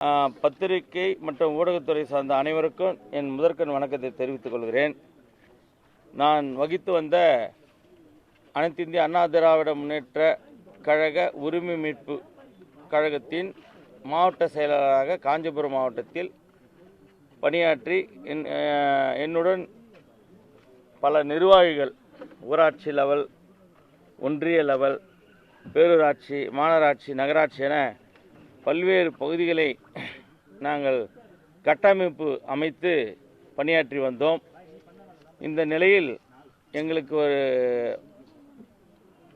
பத்திரிகை மற்றும் ஊடகத்துறை சார்ந்த அனைவருக்கும் என் முதற்கண் வணக்கத்தை தெரிவித்துக் கொள்கிறேன். நான் வகித்து வந்த அனைத்து இந்திய அண்ணா திராவிட முன்னேற்ற கழக உரிமை மீட்பு கழகத்தின் மாவட்ட செயலாளராக காஞ்சிபுரம் மாவட்டத்தில் பணியாற்றி என்னுடன் பல நிர்வாகிகள் ஊராட்சி லெவல், ஒன்றிய லெவல், பேரூராட்சி, மாநகராட்சி, நகராட்சி என பல்வேறு பகுதிகளை நாங்கள் கட்டமைப்பு அமைத்து பணியாற்றி வந்தோம். இந்த நிலையில் எங்களுக்கு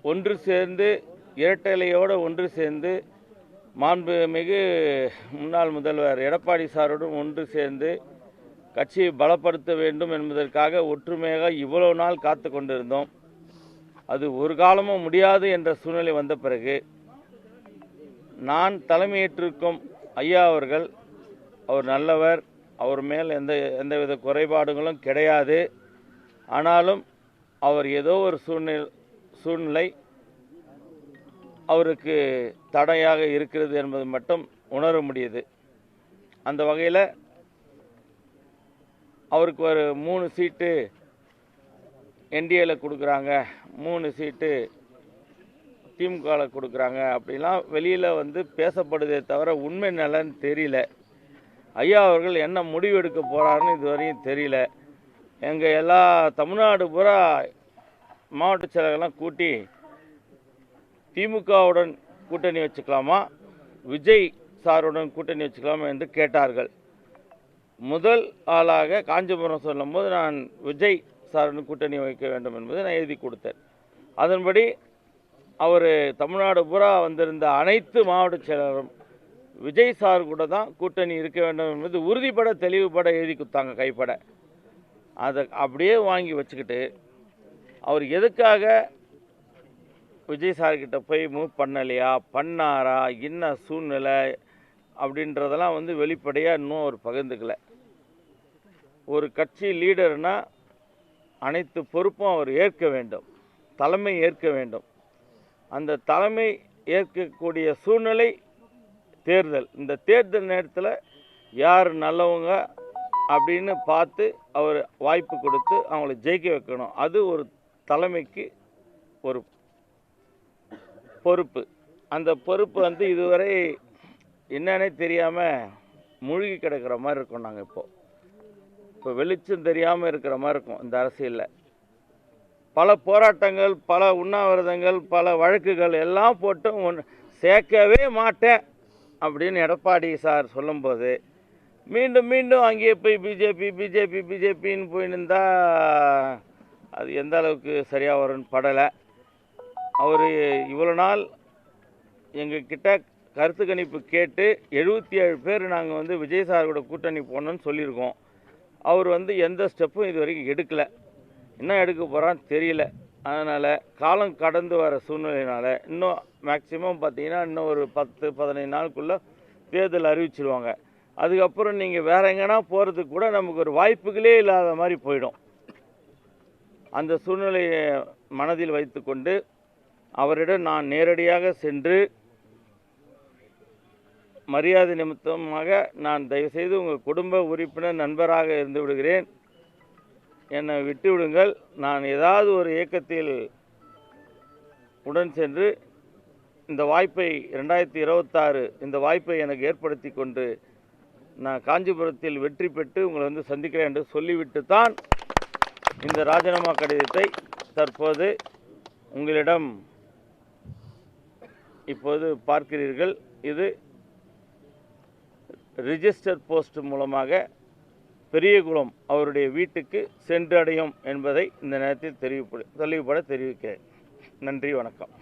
ஒன்று சேர்ந்து இரட்டலையோடு ஒன்று சேர்ந்து மாண்புமிகு முன்னாள் முதல்வர் எடப்பாடி சாருடன் ஒன்று சேர்ந்து கட்சியை பலப்படுத்த வேண்டும் என்பதற்காக ஒற்றுமையாக இவ்வளவு நாள் காத்து கொண்டிருந்தோம். அது ஒரு காலமும் முடியாது என்ற சூழ்நிலை வந்த பிறகு நான் தலைமையேற்றிருக்கும் ஐயா அவர்கள், அவர் நல்லவர், அவர் மேல் எந்தவித குறைபாடுகளும் கிடையாது. ஆனாலும் அவர் ஏதோ ஒரு சூழ்நிலை அவருக்கு தடையாக இருக்கிறது என்பது மட்டும் உணர முடியுது. அந்த வகையில் அவருக்கு ஒரு 3 சீட்டு என்டிஏல கொடுக்குறாங்க, 3 சீட்டு திமுகவில் கொடுக்குறாங்க அப்படிலாம் வெளியில் பேசப்படுதே தவிர உண்மை நிலைன்னு தெரியல. ஐயா அவர்கள் என்ன முடிவு எடுக்க போகிறாருன்னு இதுவரையும் தெரியல. எங்கள் எல்லா தமிழ்நாடு பூரா மாவட்ட செயலர்கள்லாம் கூட்டி திமுகவுடன் கூட்டணி வச்சுக்கலாமா, விஜய் சாருடன் கூட்டணி வச்சுக்கலாமா என்று கேட்டார்கள். முதல் ஆளாக காஞ்சிபுரம் சொல்லும்போது நான் விஜய் சாருடன் கூட்டணி வைக்க வேண்டும் என்பதை நான் எழுதி கொடுத்தேன். அதன்படி அவர் தமிழ்நாடு பூரா வந்திருந்த அனைத்து மாவட்ட செயலரும் விஜய் சார் கூட தான் கூட்டணி இருக்க வேண்டும் என்பது உறுதிப்பட தெளிவுபட எழுதி கொடுத்தாங்க கைப்பட. அதை அப்படியே வாங்கி வச்சுக்கிட்டு அவர் எதுக்காக விஜய் சார்கிட்ட போய் மூவ் பண்ணலையா, பண்ணாரா, என்ன சூழ்நிலை அப்படின்றதெல்லாம் வெளிப்படையாக இன்னும் அவர் பகிர்ந்துக்கல. ஒரு கட்சி லீடர்னா அனைத்து பொறுப்பும் அவர் ஏற்க வேண்டும், தலைமை ஏற்க வேண்டும். அந்த தலைமை ஏற்கக்கூடிய சூழ்நிலை தேர்தல். இந்த தேர்தல் நேரத்தில் யார் நல்லவங்க அப்படின்னு பார்த்து அவர் வாய்ப்பு கொடுத்து அவங்கள ஜெயிக்க வைக்கணும். அது ஒரு தலைமைக்கு ஒரு பொறுப்பு. அந்த பொறுப்பு இதுவரை என்னன்னே தெரியாமல் மூழ்கி கிடக்கிற மாதிரி இருக்கும். நாங்கள் இப்போ வெளிச்சம் தெரியாமல் இருக்கிற மாதிரி இருக்கும். இந்த அரசியலில் பல போராட்டங்கள், பல உண்ணாவிரதங்கள், பல வழக்குகள் எல்லாம் போட்டும் சேர்க்கவே மாட்டேன் அப்படின்னு எடப்பாடி சார் சொல்லும்போது மீண்டும் மீண்டும் அங்கேயே போய் பிஜேபின்னு போயின்னு அது எந்த அளவுக்கு சரியாக வரும்னு படலை. அவர் இவ்வளோ நாள் எங்ககிட்ட கருத்து கணிப்பு கேட்டு 77 பேர் நாங்கள் விஜய் சார் கூட கூட்டணி போகணுன்னு சொல்லியிருக்கோம். அவர் எந்த ஸ்டெப்பும் இது வரைக்கும் எடுக்கலை. என்ன எடுக்க போகிறான்னு தெரியல. அதனால் காலம் கடந்து வர சூழ்நிலையினால் இன்னும் மேக்சிமம் பார்த்திங்கன்னா இன்னும் ஒரு 10-15 நாளுக்குள்ளே தேர்தல் அறிவிச்சிருவாங்க. அதுக்கப்புறம் நீங்கள் வேறு எங்கன்னா போகிறதுக்கு கூட நமக்கு ஒரு வாய்ப்புகளே இல்லாத மாதிரி போயிடும். அந்த சூழ்நிலையை மனதில் வைத்து கொண்டு அவரிடம் நான் நேரடியாக சென்று மரியாதை நிமித்தமாக நான் தயவுசெய்து உங்கள் குடும்ப உறுப்பினர் நண்பராக இருந்து விடுகிறேன், என்னை விட்டு விடுங்கள், நான் ஏதாவது ஒரு இயக்கத்தில் உடன் சென்று இந்த வாய்ப்பை 2026 இந்த வாய்ப்பை எனக்கு ஏற்படுத்தி கொண்டு நான் காஞ்சிபுரத்தில் வெற்றி பெற்று உங்களை சந்திக்கிறேன் என்று சொல்லிவிட்டு தான் இந்த ராஜினாமா கடிதத்தை தற்போது உங்களிடம் இப்போது பார்க்கிறீர்கள். இது ரிஜிஸ்டர் போஸ்ட் மூலமாக பெரியகுளம் அவருடைய வீட்டுக்கு சென்றடையும் என்பதை இந்த நேரத்தில் தெளிவுபட தெரிவிக்கிறேன். நன்றி, வணக்கம்.